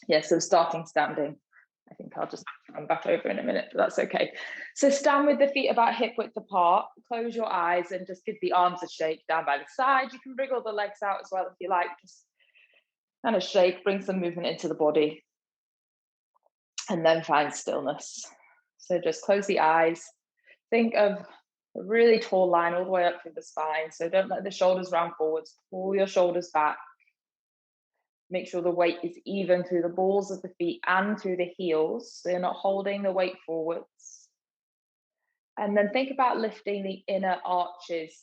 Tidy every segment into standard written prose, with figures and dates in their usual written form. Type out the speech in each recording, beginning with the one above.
Yeah, so starting standing. I think I'll just come back over in a minute, but that's okay. So stand with the feet about hip width apart, close your eyes and just give the arms a shake down by the side. You can wriggle the legs out as well if you like, just kind of shake, bring some movement into the body, and then find stillness. So just close the eyes, think of a really tall line all the way up through the spine. So don't let the shoulders round forwards, pull your shoulders back. Make sure the weight is even through the balls of the feet and through the heels. So you're not holding the weight forwards. And then think about lifting the inner arches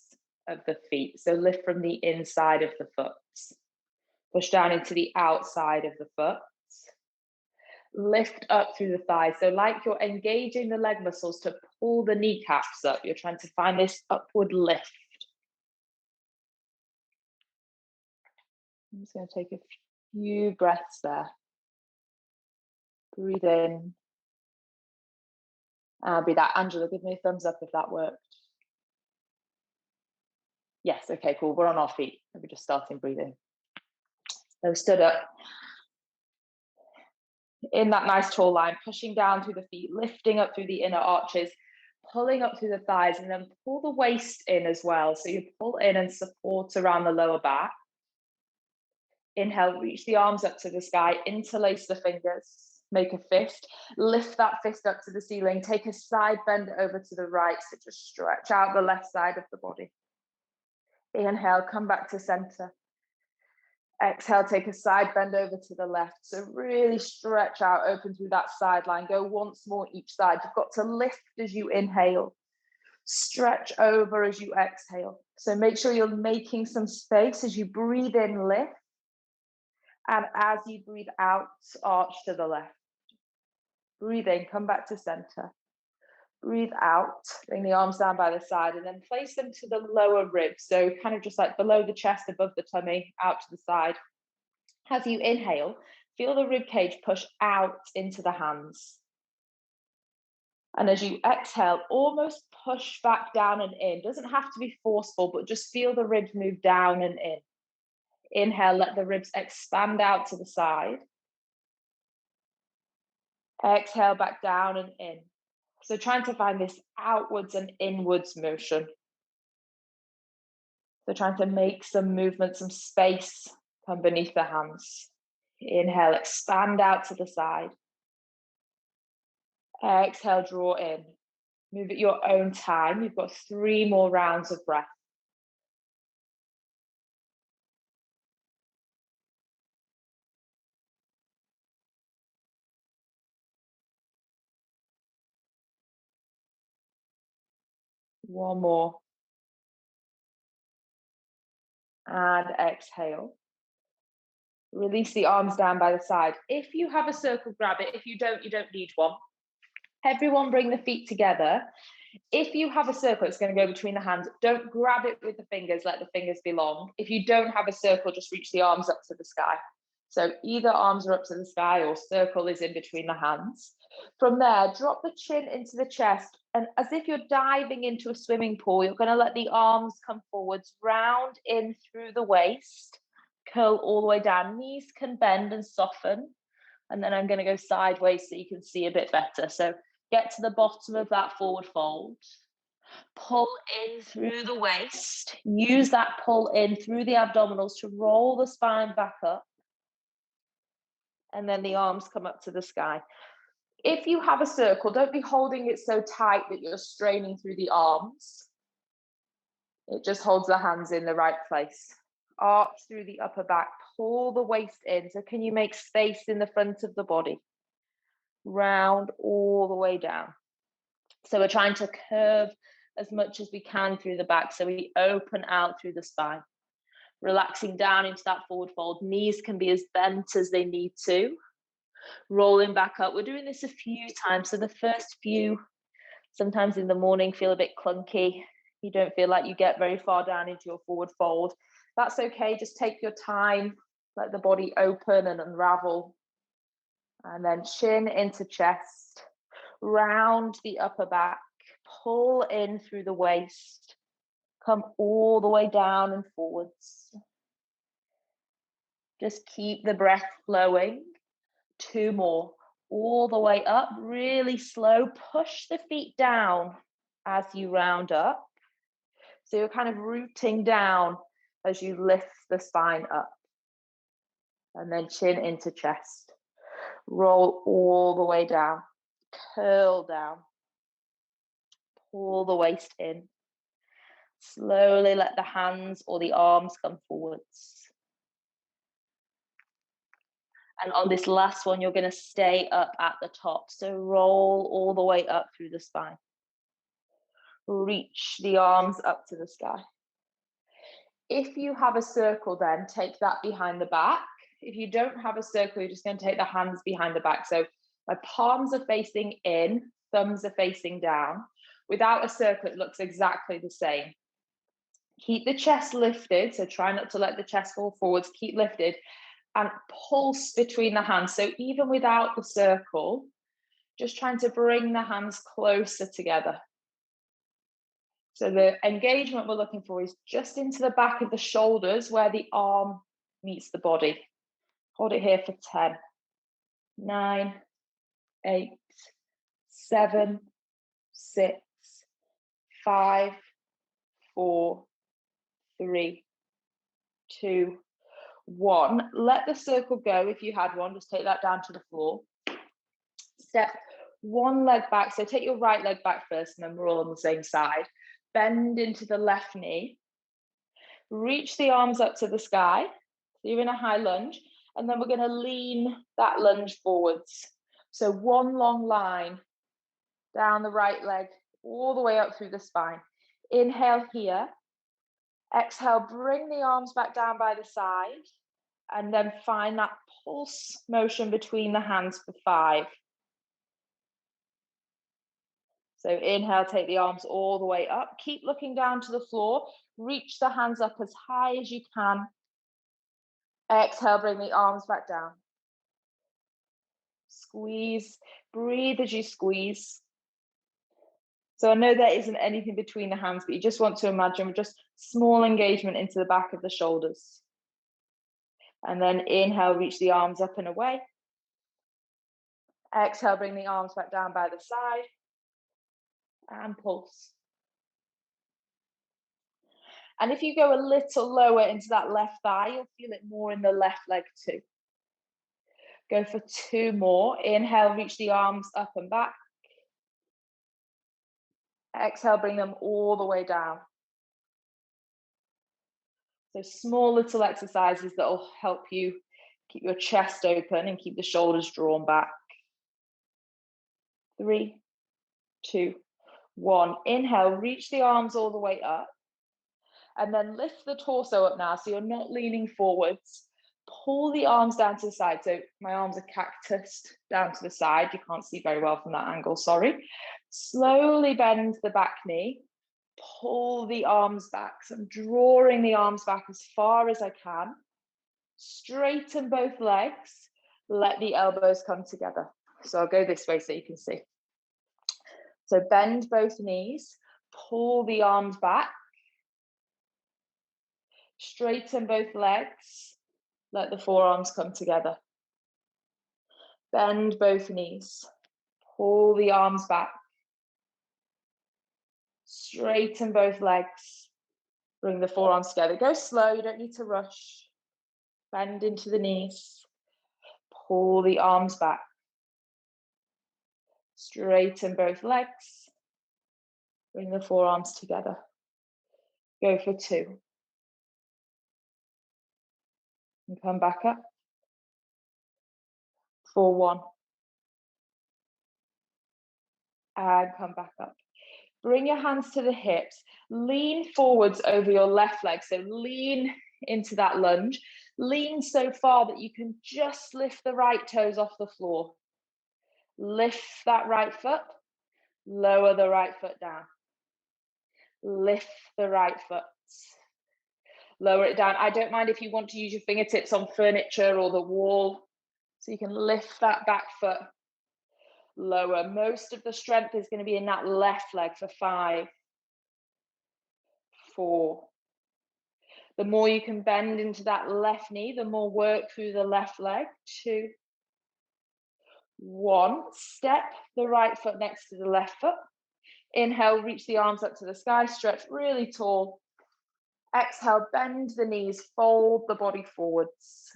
of the feet. So lift from the inside of the foot. Push down into the outside of the foot. Lift up through the thighs. So like you're engaging the leg muscles to pull the kneecaps up. You're trying to find this upward lift. I'm just going to take a few breaths there. Breathe in. Breathe out. Angela, give me a thumbs up if that worked. Yes, okay, cool. We're on our feet. Maybe just starting breathing. So stood up. In that nice tall line, pushing down through the feet, lifting up through the inner arches, pulling up through the thighs, and then pull the waist in as well. So you pull in and support around the lower back. Inhale, reach the arms up to the sky, interlace the fingers, make a fist, lift that fist up to the ceiling, take a side bend over to the right, so just stretch out the left side of the body. Inhale, come back to center. Exhale, take a side bend over to the left. So really stretch out, open through that side line. Go once more each side. You've got to lift as you inhale. Stretch over as you exhale. So make sure you're making some space as you breathe in, lift. And as you breathe out, arch to the left. Breathe in, come back to center. Breathe out, bring the arms down by the side and then place them to the lower ribs. So kind of just like below the chest, above the tummy, out to the side. As you inhale, feel the rib cage push out into the hands. And as you exhale, almost push back down and in. Doesn't have to be forceful, but just feel the ribs move down and in. Inhale, let the ribs expand out to the side. Exhale, back down and in. So trying to find this outwards and inwards motion. So trying to make some movement, some space come beneath the hands. Inhale, expand out to the side. Exhale, draw in. Move at your own time. You've got 3 more rounds of breath. One more. And exhale. Release the arms down by the side. If you have a circle, grab it. If you don't need one. Everyone bring the feet together. If you have a circle, it's going to go between the hands. Don't grab it with the fingers, let the fingers be long. If you don't have a circle, just reach the arms up to the sky. So either arms are up to the sky or circle is in between the hands. From there, drop the chin into the chest. And as if you're diving into a swimming pool, you're going to let the arms come forwards, round in through the waist, curl all the way down. Knees can bend and soften. And then I'm going to go sideways so you can see a bit better. So get to the bottom of that forward fold. Pull in through the waist. Use that pull in through the abdominals to roll the spine back up. And then the arms come up to the sky. If you have a circle, don't be holding it so tight that you're straining through the arms. It just holds the hands in the right place. Arch through the upper back. Pull the waist in. So can you make space in the front of the body? Round all the way down. So we're trying to curve as much as we can through the back. So we open out through the spine. Relaxing down into that forward fold. Knees can be as bent as they need to. Rolling back up. We're doing this a few times. So the first few, sometimes in the morning, feel a bit clunky. You don't feel like you get very far down into your forward fold. That's okay. Just take your time. Let the body open and unravel. And then chin into chest. Round the upper back. Pull in through the waist. Come all the way down and forwards. Just keep the breath flowing. 2 more, all the way up, really slow. Push the feet down as you round up. So you're kind of rooting down as you lift the spine up. And then chin into chest. Roll all the way down. Curl down. Pull the waist in. Slowly let the hands or the arms come forwards. And on this last one, you're going to stay up at the top. So roll all the way up through the spine. Reach the arms up to the sky. If you have a circle, then take that behind the back. If you don't have a circle, you're just going to take the hands behind the back. So my palms are facing in, thumbs are facing down. Without a circle, it looks exactly the same. Keep the chest lifted. So try not to let the chest fall forwards. Keep lifted and pulse between the hands. So even without the circle, just trying to bring the hands closer together. So the engagement we're looking for is just into the back of the shoulders where the arm meets the body. Hold it here for 10, 9, 8, 7, 6, 5, 4, 3, 2, 1. Let the circle go if you had one. Just take that down to the floor. Step one leg back. So take your right leg back first, and then we're all on the same side. Bend into the left knee. Reach the arms up to the sky. So you're in a high lunge. And then we're going to lean that lunge forwards. So one long line down the right leg, all the way up through the spine. Inhale here. Exhale, bring the arms back down by the side. And then find that pulse motion between the hands for 5. So inhale, take the arms all the way up. Keep looking down to the floor. Reach the hands up as high as you can. Exhale, bring the arms back down. Squeeze, breathe as you squeeze. So I know there isn't anything between the hands, but you just want to imagine just small engagement into the back of the shoulders. And then inhale, reach the arms up and away. Exhale, bring the arms back down by the side. And pulse. And if you go a little lower into that left thigh, you'll feel it more in the left leg too. Go for 2 more. Inhale, reach the arms up and back. Exhale, bring them all the way down. So small little exercises that will help you keep your chest open and keep the shoulders drawn back. 3, 2, 1. Inhale, reach the arms all the way up. And then lift the torso up now, so you're not leaning forwards. Pull the arms down to the side. So my arms are cactused down to the side. You can't see very well from that angle, sorry. Slowly bend the back knee. Pull the arms back. So I'm drawing the arms back as far as I can. Straighten both legs. Let the elbows come together. So I'll go this way so you can see. So bend both knees. Pull the arms back. Straighten both legs. Let the forearms come together. Bend both knees. Pull the arms back. Straighten both legs. Bring the forearms together. Go slow, you don't need to rush. Bend into the knees. Pull the arms back. Straighten both legs. Bring the forearms together. Go for 2. And come back up. For 1. And come back up. Bring your hands to the hips. Lean forwards over your left leg. So lean into that lunge. Lean so far that you can just lift the right toes off the floor. Lift that right foot. Lower the right foot down. Lift the right foot. Lower it down. I don't mind if you want to use your fingertips on furniture or the wall. So you can lift that back foot. Lower. Most of the strength is going to be in that left leg for 5, 4. The more you can bend into that left knee, the more work through the left leg. 2, 1, step the right foot next to the left foot. Inhale, reach the arms up to the sky, stretch really tall. Exhale, bend the knees, fold the body forwards.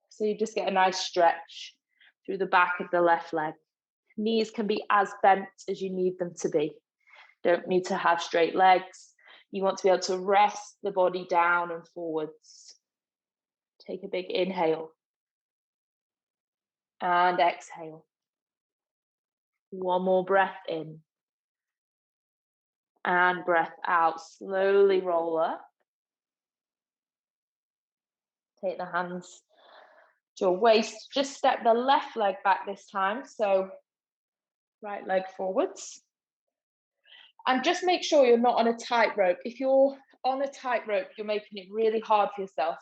So you just get a nice stretch through the back of the left leg. Knees can be as bent as you need them to be. Don't need to have straight legs. You want to be able to rest the body down and forwards. Take a big inhale. And exhale. One more breath in. And breath out. Slowly roll up. Take the hands to your waist. Just step the left leg back this time. So right leg forwards. And just make sure you're not on a tightrope. If you're on a tightrope, you're making it really hard for yourself.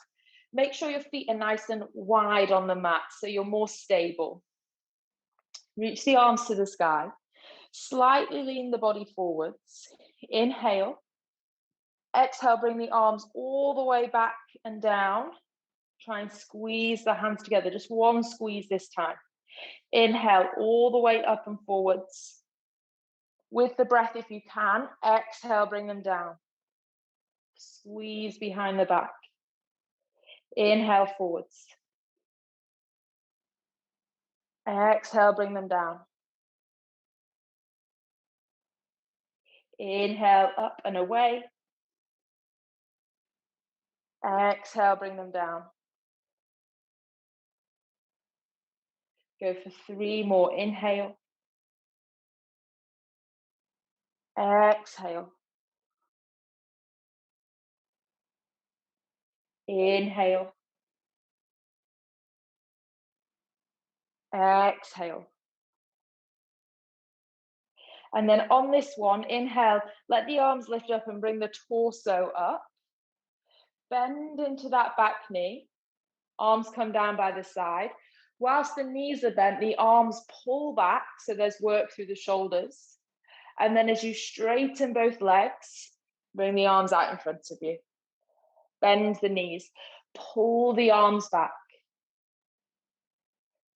Make sure your feet are nice and wide on the mat so you're more stable. Reach the arms to the sky. Slightly lean the body forwards. Inhale. Exhale, bring the arms all the way back and down. Try and squeeze the hands together. Just one squeeze this time. Inhale, all the way up and forwards. With the breath, if you can, exhale, bring them down. Squeeze behind the back. Inhale, forwards. Exhale, bring them down. Inhale, up and away. Exhale, bring them down. Go for 3 more. Inhale. Exhale. Inhale. Exhale. And then on this one, inhale, let the arms lift up and bring the torso up. Bend into that back knee. Arms come down by the side. Whilst the knees are bent, the arms pull back, so there's work through the shoulders. And then as you straighten both legs, bring the arms out in front of you. Bend the knees, pull the arms back.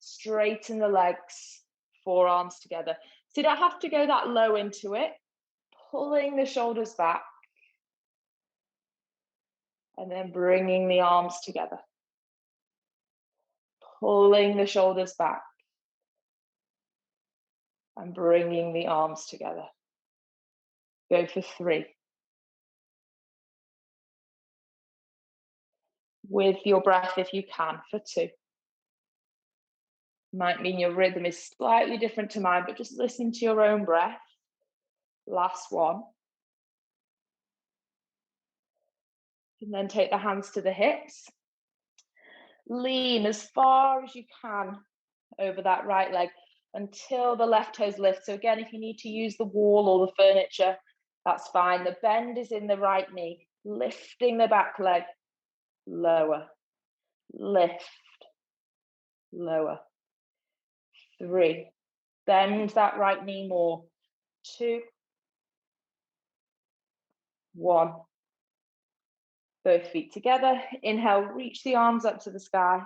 Straighten the legs, forearms together. So you don't have to go that low into it. Pulling the shoulders back. And then bringing the arms together. Pulling the shoulders back. And bringing the arms together. Go for 3. With your breath, if you can, for 2. Might mean your rhythm is slightly different to mine, but just listen to your own breath. Last one. And then take the hands to the hips. Lean as far as you can over that right leg until the left toes lift. So again, if you need to use the wall or the furniture, that's fine. The bend is in the right knee, lifting the back leg, lower, lift, lower. 3, bend that right knee more. 2, 1. Both feet together. Inhale, reach the arms up to the sky.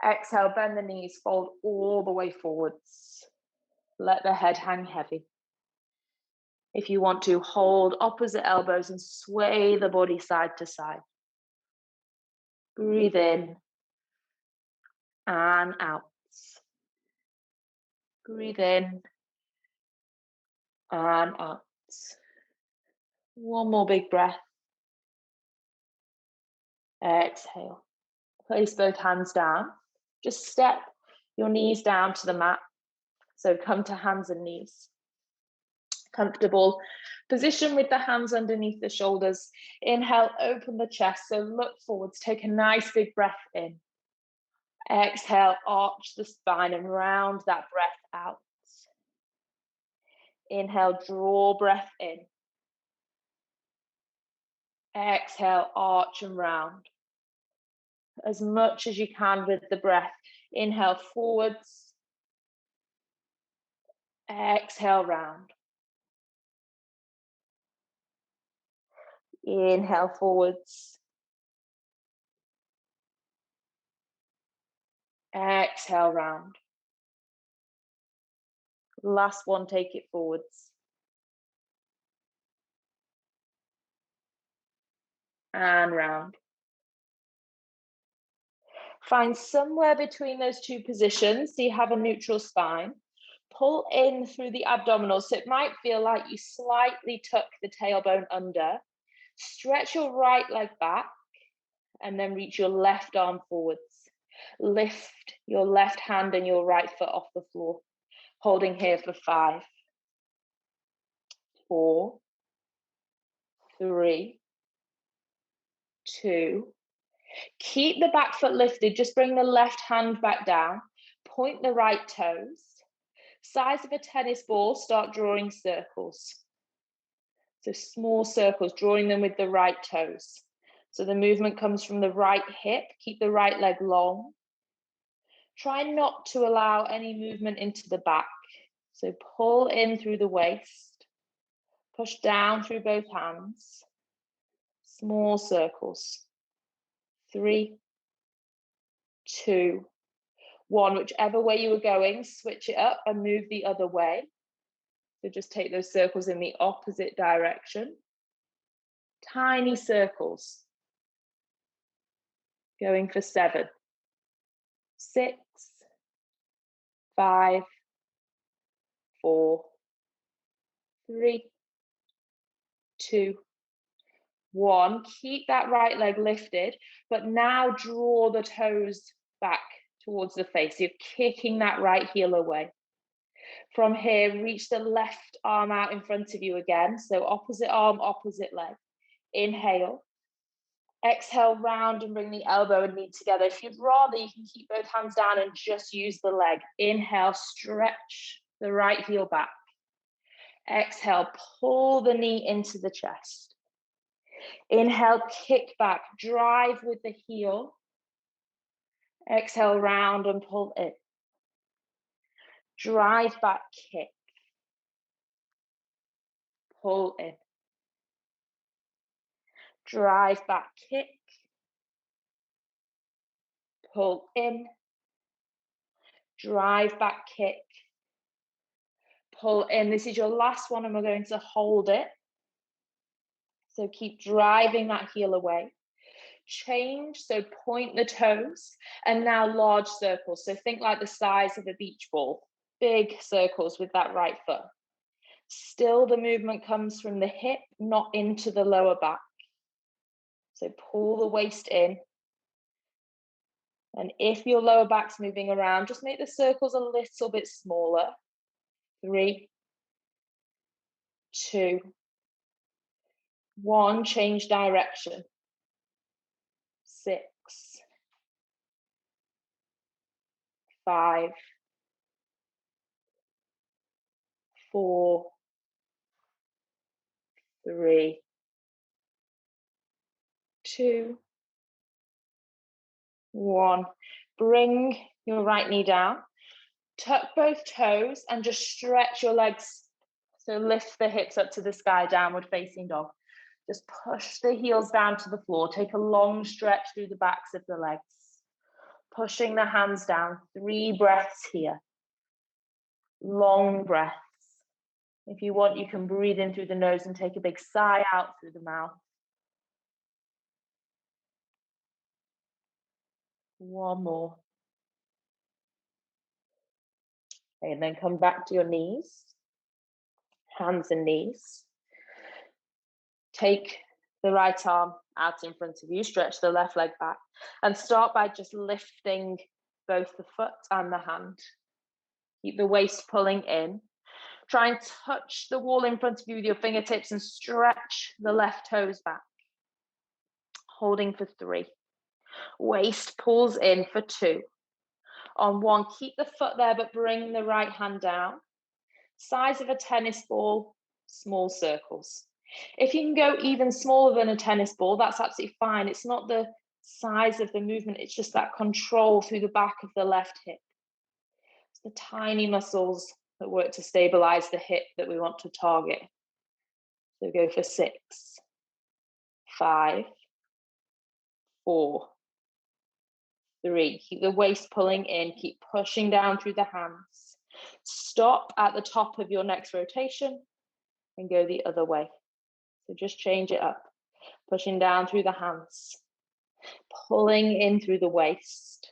Exhale, bend the knees, fold all the way forwards. Let the head hang heavy. If you want to, hold opposite elbows and sway the body side to side. Breathe in and out. Breathe in and out. One more big breath. Exhale. Place both hands down. Just step your knees down to the mat. So come to hands and knees. Comfortable position with the hands underneath the shoulders. Inhale, open the chest. So look forwards. Take a nice big breath in. Exhale, arch the spine and round that breath out. Inhale, draw breath in. Exhale, arch and round. As much as you can with the breath. Inhale, forwards. Exhale, round. Inhale, forwards. Exhale, round. Last one, take it forwards. And round. Find somewhere between those two positions so you have a neutral spine. Pull in through the abdominals. So it might feel like you slightly tuck the tailbone under. Stretch your right leg back and then reach your left arm forwards. Lift your left hand and your right foot off the floor. Holding here for 5, 4, 3, 2. Keep the back foot lifted. Just bring the left hand back down. Point the right toes. Size of a tennis ball, start drawing circles. So small circles, drawing them with the right toes. So the movement comes from the right hip. Keep the right leg long. Try not to allow any movement into the back. So pull in through the waist. Push down through both hands. Small circles. 3, 2, 1. Whichever way you were going, switch it up and move the other way. So just take those circles in the opposite direction. Tiny circles. Going for 7, 6, 5, 4, 3, 2, 1. Keep that right leg lifted, but now draw the toes back towards the face. You're kicking that right heel away. From here, reach the left arm out in front of you again. So opposite arm, opposite leg. Inhale. Exhale, round and bring the elbow and knee together. If you'd rather, you can keep both hands down and just use the leg. Inhale, stretch the right heel back. Exhale, pull the knee into the chest. Inhale, kick back, drive with the heel. Exhale, round and pull in. Drive back, kick. Pull in. Drive back, kick. Pull in. Drive back, kick. Pull in. This is your last one and we're going to hold it. So keep driving that heel away. Change, so point the toes and now large circles. So think like the size of a beach ball. Big circles with that right foot. Still the movement comes from the hip, not into the lower back. So pull the waist in. And if your lower back's moving around, just make the circles a little bit smaller. 3, 2, 1. Change direction. 6, 5, 4, 3, 2, 1. Bring your right knee down. Tuck both toes and just stretch your legs. So lift the hips up to the sky, downward facing dog. Just push the heels down to the floor. Take a long stretch through the backs of the legs. Pushing the hands down. 3 breaths here. Long breaths. If you want, you can breathe in through the nose and take a big sigh out through the mouth. 1 more. Okay, and then come back to your knees. Hands and knees. Take the right arm out in front of you, stretch the left leg back, and start by just lifting both the foot and the hand. Keep the waist pulling in. Try and touch the wall in front of you with your fingertips and stretch the left toes back. Holding for 3. Waist pulls in for 2. On 1, keep the foot there, but bring the right hand down. Size of a tennis ball, small circles. If you can go even smaller than a tennis ball, that's absolutely fine. It's not the size of the movement, it's just that control through the back of the left hip. It's the tiny muscles that work to stabilize the hip that we want to target. So go for 6, 5, 4, 3. Keep the waist pulling in, keep pushing down through the hands. Stop at the top of your next rotation and go the other way. So just change it up, pushing down through the hands, pulling in through the waist,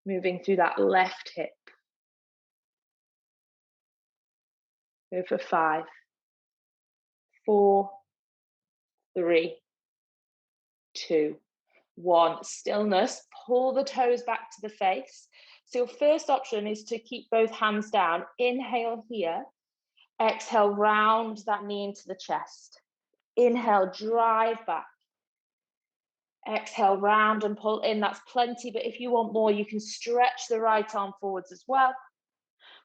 moving through that left hip. Go for 5, 4, 3, 2, 1. Stillness, pull the toes back to the face. So your first option is to keep both hands down. Inhale here. Exhale, round that knee into the chest. Inhale, drive back. Exhale, round and pull in. That's plenty, but if you want more, you can stretch the right arm forwards as well.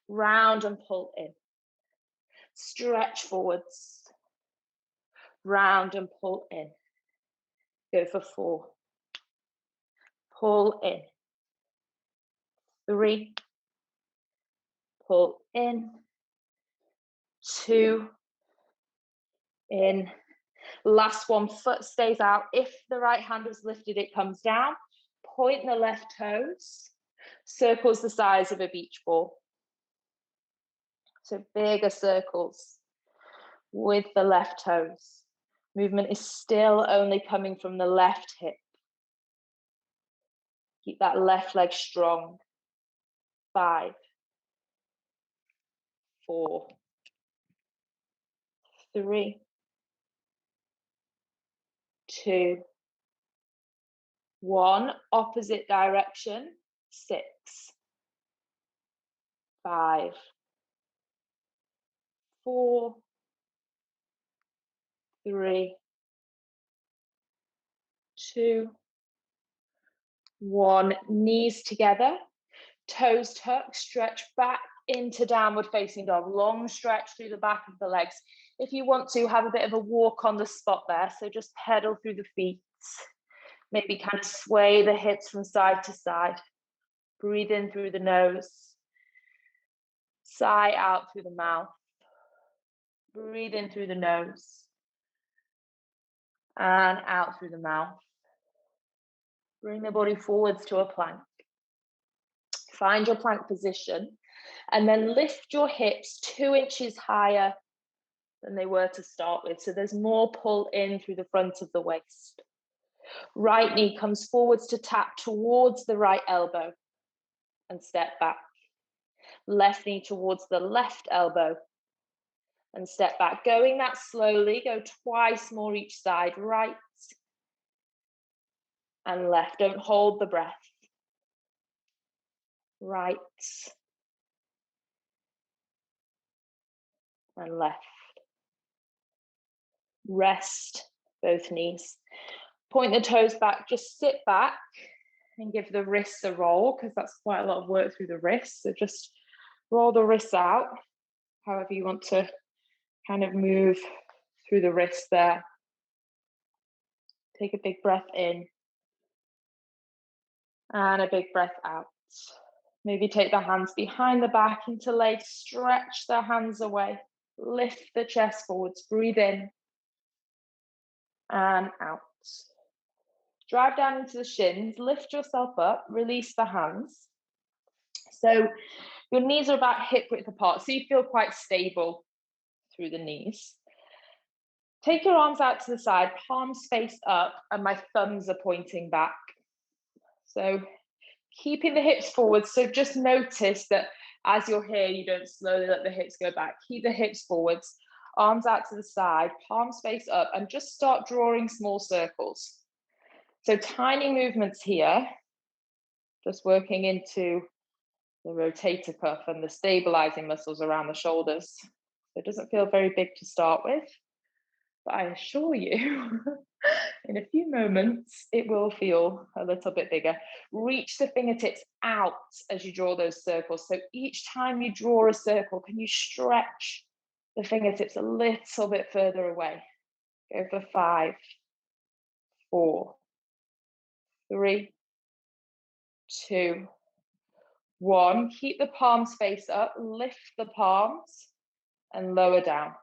Round and pull in. Stretch forwards. Round and pull in. Go for 4. Pull in. 3. Pull in. 2. In. Last one, foot stays out. If the right hand is lifted, it comes down. Point the left toes. Circles the size of a beach ball. So bigger circles with the left toes. Movement is still only coming from the left hip. Keep that left leg strong. 5, 4, 3, 2, 1. Opposite direction. 6, 5, 4, 3, 2, 1. Knees together, toes tucked, stretch back into downward facing dog. Long stretch through the back of the legs. If you want to, have a bit of a walk on the spot there. So just pedal through the feet. Maybe kind of sway the hips from side to side. Breathe in through the nose. Sigh out through the mouth. Breathe in through the nose. And out through the mouth. Bring the body forwards to a plank. Find your plank position. And then lift your hips 2 inches higher than they were to start with. So there's more pull in through the front of the waist. Right knee comes forwards to tap towards the right elbow and step back. Left knee towards the left elbow and step back. Going that slowly, go twice more each side, right and left. Don't hold the breath. Right and left. Rest both knees. Point the toes back, just sit back and give the wrists a roll, because that's quite a lot of work through the wrists. So just roll the wrists out, however you want to kind of move through the wrists there. Take a big breath in and a big breath out. Maybe take the hands behind the back, interlace, stretch the hands away, lift the chest forwards, breathe in and out. Drive down into the shins, lift yourself up, release the hands. So your knees are about hip width apart, so you feel quite stable through the knees. Take your arms out to the side, palms face up, and my thumbs are pointing back. So keeping the hips forward, so just notice that as you're here, you don't slowly let the hips go back. Keep the hips forwards, arms out to the side, palms face up, and just start drawing small circles. So tiny movements here, just working into the rotator cuff and the stabilizing muscles around the shoulders. So it doesn't feel very big to start with, but I assure you, in a few moments, it will feel a little bit bigger. Reach the fingertips out as you draw those circles. So each time you draw a circle, can you stretch the fingertips a little bit further away? Go for 5, 4, 3, 2, 1. Keep the palms face up, lift the palms and lower down.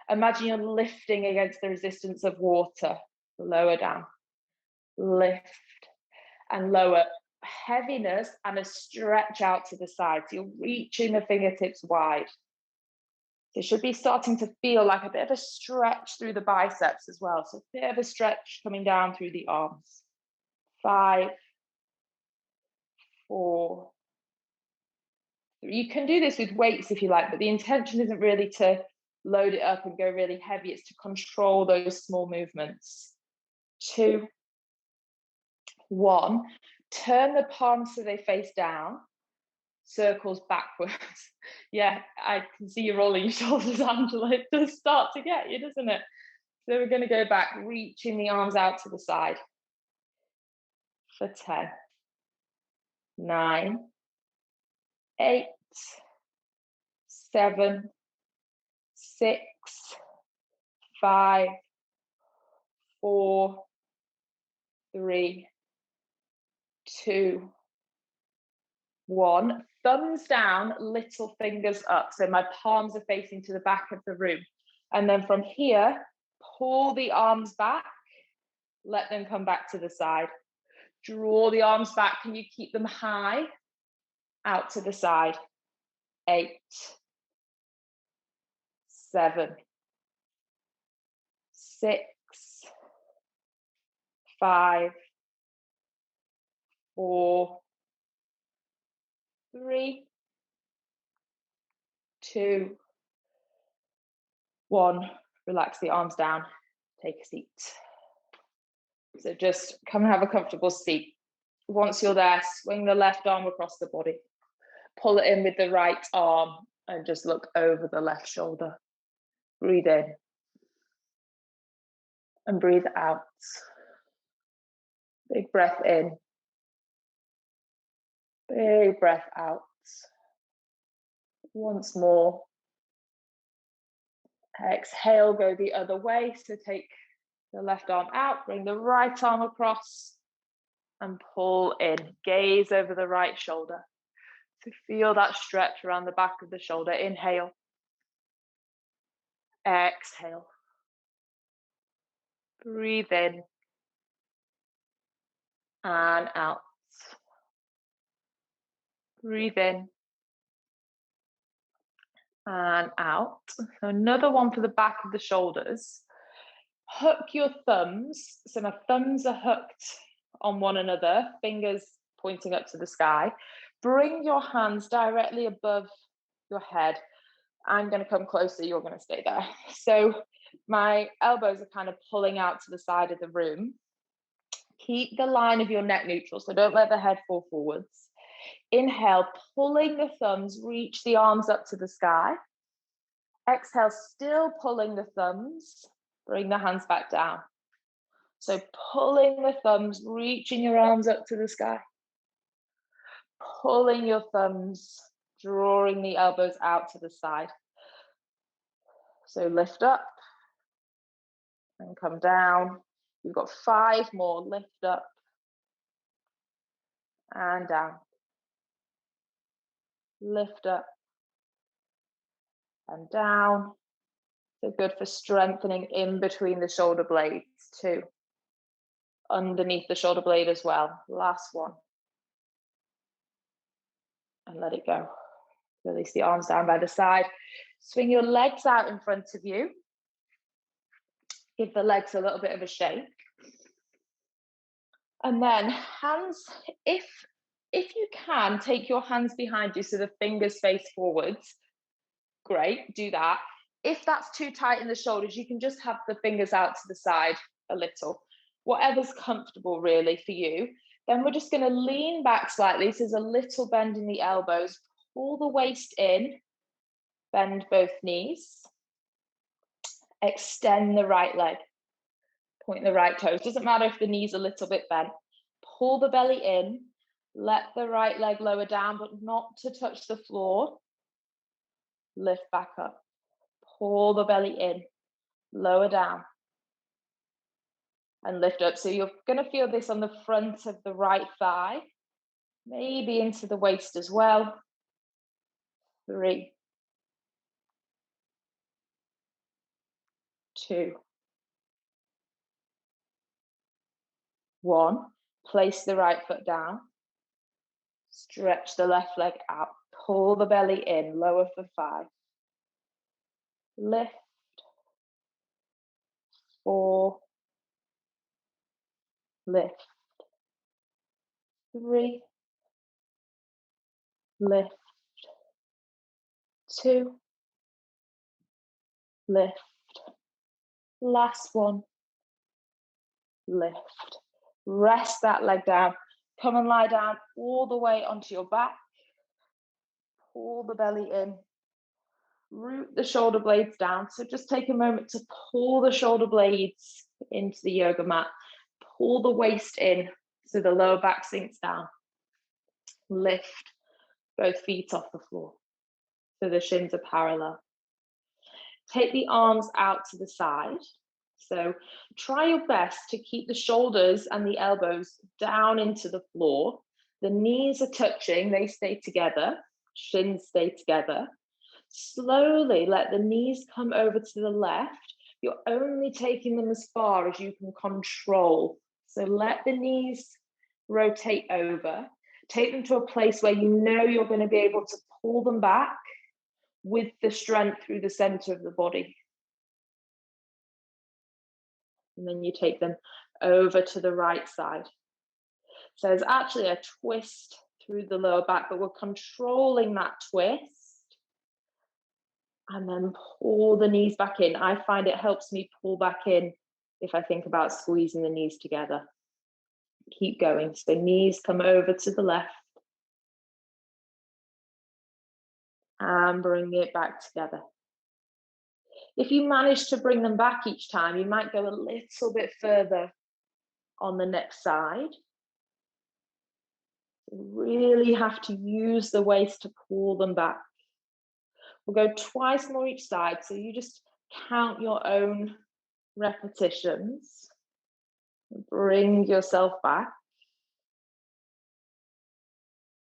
Imagine you're lifting against the resistance of water. Lower down, lift and lower. heaviness and a stretch out to the side. So you're reaching the fingertips wide. So it should be starting to feel like a bit of a stretch through the biceps as well. So a bit of a stretch coming down through the arms. 5, 4, 3. You can do this with weights if you like, but the intention isn't really to load it up and go really heavy. It's to control those small movements. 2, 1. Turn the palms so they face down. Circles backwards. Yeah, I can see you rolling your shoulders, Angela. It does start to get you, doesn't it? So we're going to go back, reaching the arms out to the side for 10, 9, 8, 7, 6, 5, 4, 3, 2, 1. Thumbs down, little fingers up. So my palms are facing to the back of the room. And then from here, pull the arms back. Let them come back to the side. Draw the arms back. Can you keep them high? Out to the side. 8, 7, 6, 5, 4, 3, 2, 1. Relax the arms down. Take a seat. So just come and have a comfortable seat. Once you're there, swing the left arm across the body. Pull it in with the right arm and just look over the left shoulder. Breathe in and breathe out. Big breath in. Big breath out. Once more. Exhale, go the other way. So take the left arm out, bring the right arm across and pull in. Gaze over the right shoulder. So feel that stretch around the back of the shoulder. Inhale. Exhale. Breathe in and out. Breathe in and out. So another one for the back of the shoulders. Hook your thumbs. So my thumbs are hooked on one another, fingers pointing up to the sky. Bring your hands directly above your head. I'm going to come closer, you're going to stay there. So my elbows are kind of pulling out to the side of the room. Keep the line of your neck neutral, so don't let the head fall forwards. Inhale, pulling the thumbs, reach the arms up to the sky. Exhale, still pulling the thumbs, bring the hands back down. So pulling the thumbs, reaching your arms up to the sky. Pulling your thumbs, drawing the elbows out to the side. So lift up and come down. You've got 5 more. Lift up and down. Lift up and down. So good for strengthening in between the shoulder blades too. Underneath the shoulder blade as well. Last one. And let it go. Release the arms down by the side. Swing your legs out in front of you. Give the legs a little bit of a shake. And then hands, if you can, take your hands behind you so the fingers face forwards. Great, do that. If that's too tight in the shoulders, you can just have the fingers out to the side a little. Whatever's comfortable really for you. Then we're just going to lean back slightly. So there's a little bend in the elbows. Pull the waist in. Bend both knees. Extend the right leg. Point the right toes. Doesn't matter if the knee's a little bit bent. Pull the belly in. Let the right leg lower down, but not to touch the floor. Lift back up. Pull the belly in. Lower down. And lift up. So you're going to feel this on the front of the right thigh. Maybe into the waist as well. 3, 2, 1. Place the right foot down. Stretch the left leg out. Pull the belly in. Lower for 5. Lift. 4. Lift. 3. Lift. 2. Lift. Last one. Lift. Rest that leg down. Come and lie down all the way onto your back. Pull the belly in. Root the shoulder blades down. So just take a moment to pull the shoulder blades into the yoga mat. Pull the waist in so the lower back sinks down. Lift both feet off the floor so the shins are parallel. Take the arms out to the side. So try your best to keep the shoulders and the elbows down into the floor. The knees are touching, they stay together, shins stay together. Slowly let the knees come over to the left. You're only taking them as far as you can control. So let the knees rotate over. Take them to a place where you know you're going to be able to pull them back with the strength through the center of the body. And then you take them over to the right side. So there's actually a twist through the lower back, but we're controlling that twist. And then pull the knees back in. I find it helps me pull back in if I think about squeezing the knees together. Keep going. So knees come over to the left. And bring it back together. If you manage to bring them back each time, you might go a little bit further on the next side. You really have to use the waist to pull them back. We'll go twice more each side, so you just count your own repetitions. Bring yourself back.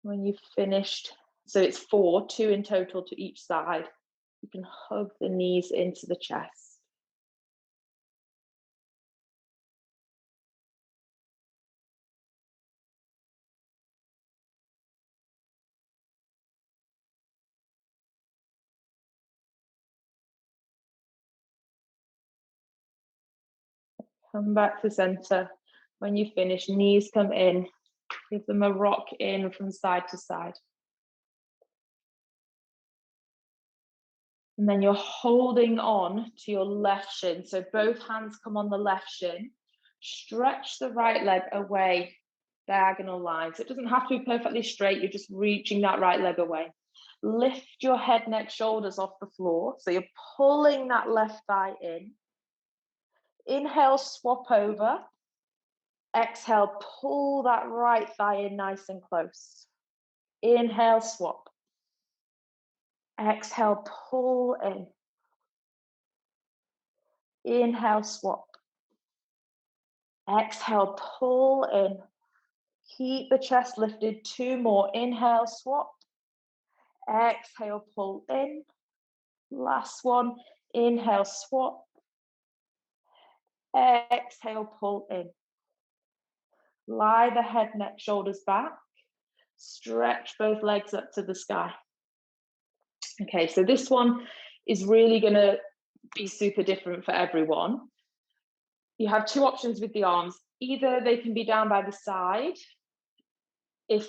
When you've finished, so it's 4, 2 in total to each side, you can hug the knees into the chest. Come back to center. When you finish, knees come in. Give them a rock in from side to side. And then you're holding on to your left shin. So both hands come on the left shin. Stretch the right leg away, diagonal lines. It doesn't have to be perfectly straight. You're just reaching that right leg away. Lift your head, neck, shoulders off the floor. So you're pulling that left thigh in. Inhale, swap over. Exhale, pull that right thigh in nice and close. Inhale, swap. Exhale, pull in. Inhale, swap. Exhale, pull in. Keep the chest lifted. 2 more. Inhale, swap. Exhale, pull in. Last one. Inhale, swap. Exhale, pull in. Lie the head, neck, shoulders back. Stretch both legs up to the sky. Okay, so this one is really going to be super different for everyone. You have 2 options with the arms. Either they can be down by the side, if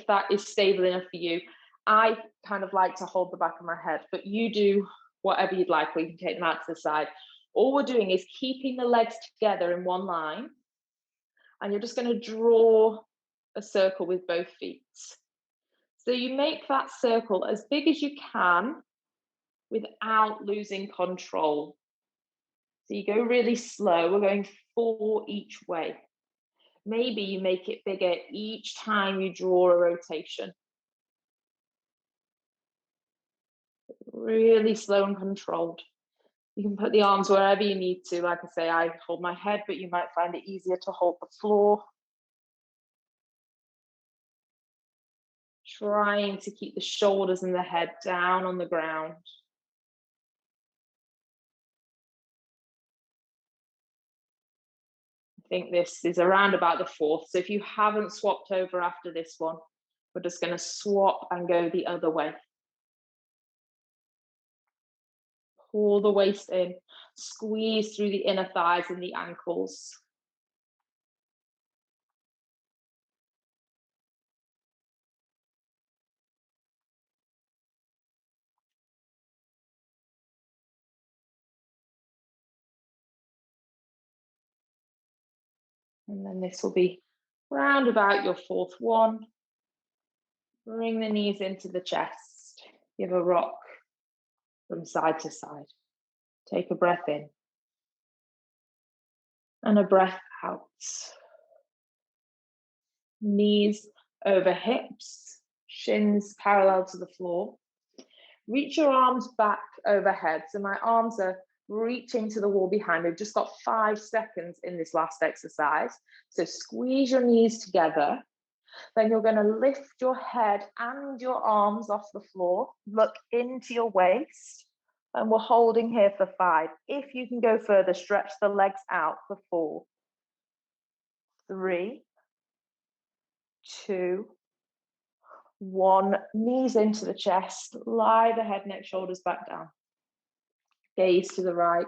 that is stable enough for you. I kind of like to hold the back of my head, but you do whatever you'd like, or you can take them out to the side. All we're doing is keeping the legs together in one line, and you're just going to draw a circle with both feet. So you make that circle as big as you can without losing control. So you go really slow. We're going 4 each way. Maybe you make it bigger each time you draw a rotation. Really slow and controlled. You can put the arms wherever you need to. Like I say, I hold my head, but you might find it easier to hold the floor. Trying to keep the shoulders and the head down on the ground. I think this is around about the 4th. So if you haven't swapped over after this one, We're just going to swap and go the other way. Pull the waist in, squeeze through the inner thighs and the ankles. And then this will be round about your fourth one. Bring the knees into the chest. Give a rock from side to side. Take a breath in. And a breath out. Knees over hips, shins parallel to the floor. Reach your arms back overhead. So my arms are reaching to the wall behind me. We've just got 5 seconds in this last exercise. So squeeze your knees together. Then you're going to lift your head and your arms off the floor. Look into your waist. And we're holding here for 5. If you can go further, stretch the legs out for 4, 3, 2, 1. Knees into the chest. Lie the head, neck, shoulders back down. Gaze to the right.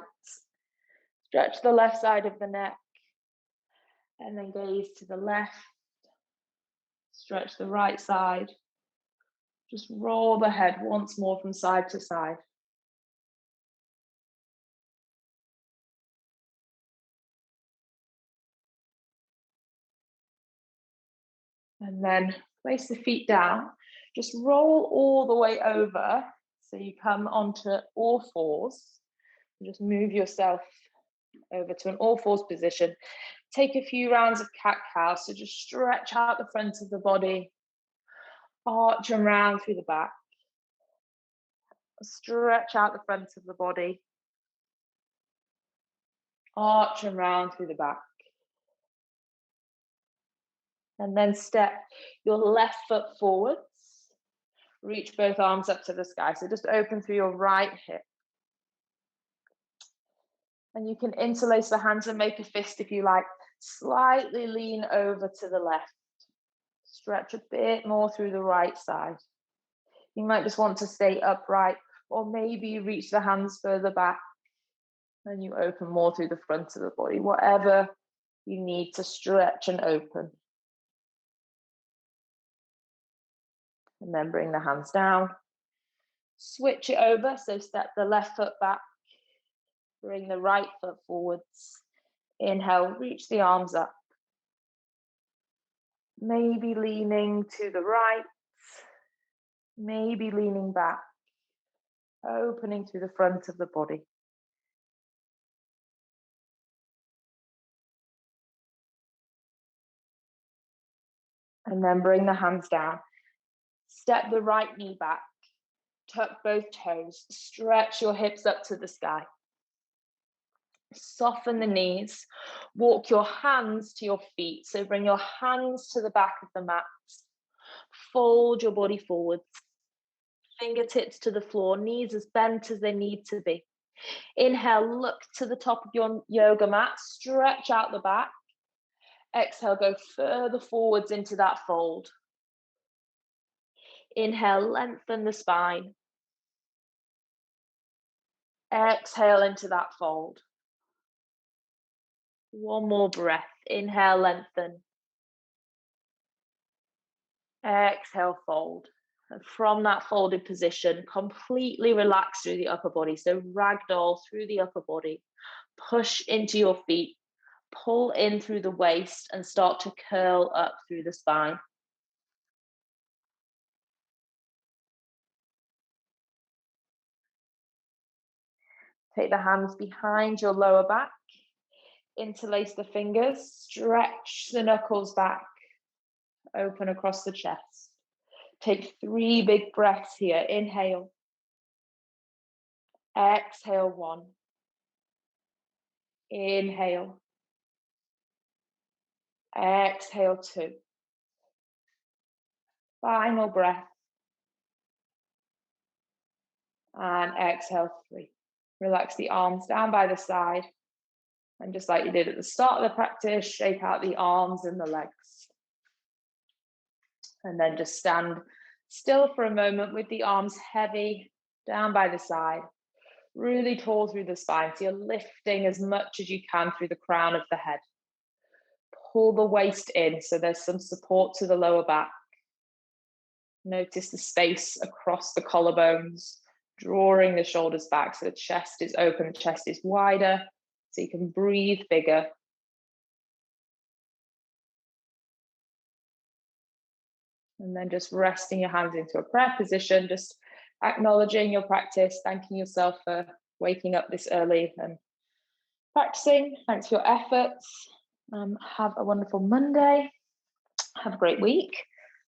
Stretch the left side of the neck. And then gaze to the left. Stretch the right side. Just roll the head once more from side to side. And then place the feet down. Just roll all the way over. So you come onto all fours. Just move yourself over to an all fours position. Take a few rounds of cat-cow. So just stretch out the front of the body. Arch and round through the back. Stretch out the front of the body. Arch and round through the back. And then step your left foot forwards. Reach both arms up to the sky. So just open through your right hip. And you can interlace the hands and make a fist if you like. Slightly lean over to the left. Stretch a bit more through the right side. You might just want to stay upright, or maybe you reach the hands further back and you open more through the front of the body, whatever you need to stretch and open. And then bring the hands down. Switch it over, so step the left foot back. Bring the right foot forwards. Inhale, reach the arms up. Maybe leaning to the right. Maybe leaning back. Opening through the front of the body. And then bring the hands down. Step the right knee back. Tuck both toes. Stretch your hips up to the sky. Soften the knees. Walk your hands to your feet. So bring your hands to the back of the mat. Fold your body forwards. Fingertips to the floor. Knees as bent as they need to be. Inhale, look to the top of your yoga mat. Stretch out the back. Exhale, go further forwards into that fold. Inhale, lengthen the spine. Exhale into that fold. One more breath. Inhale, lengthen. Exhale, fold. And from that folded position, completely relax through the upper body. So ragdoll through the upper body. Push into your feet. Pull in through the waist and start to curl up through the spine. Take the hands behind your lower back. Interlace the fingers. Stretch the knuckles back. Open across the chest. Take 3 big breaths here. Inhale. Exhale, 1. Inhale. Exhale, 2. Final breath. And exhale, 3. Relax the arms down by the side. And just like you did at the start of the practice, shake out the arms and the legs. And then just stand still for a moment with the arms heavy down by the side, really tall through the spine. So you're lifting as much as you can through the crown of the head. Pull the waist in so there's some support to the lower back. Notice the space across the collarbones, drawing the shoulders back so the chest is open, the chest is wider, so you can breathe bigger. And then just resting your hands into a prayer position, just acknowledging your practice, thanking yourself for waking up this early and practicing. Thanks for your efforts. Have a wonderful Monday. Have a great week.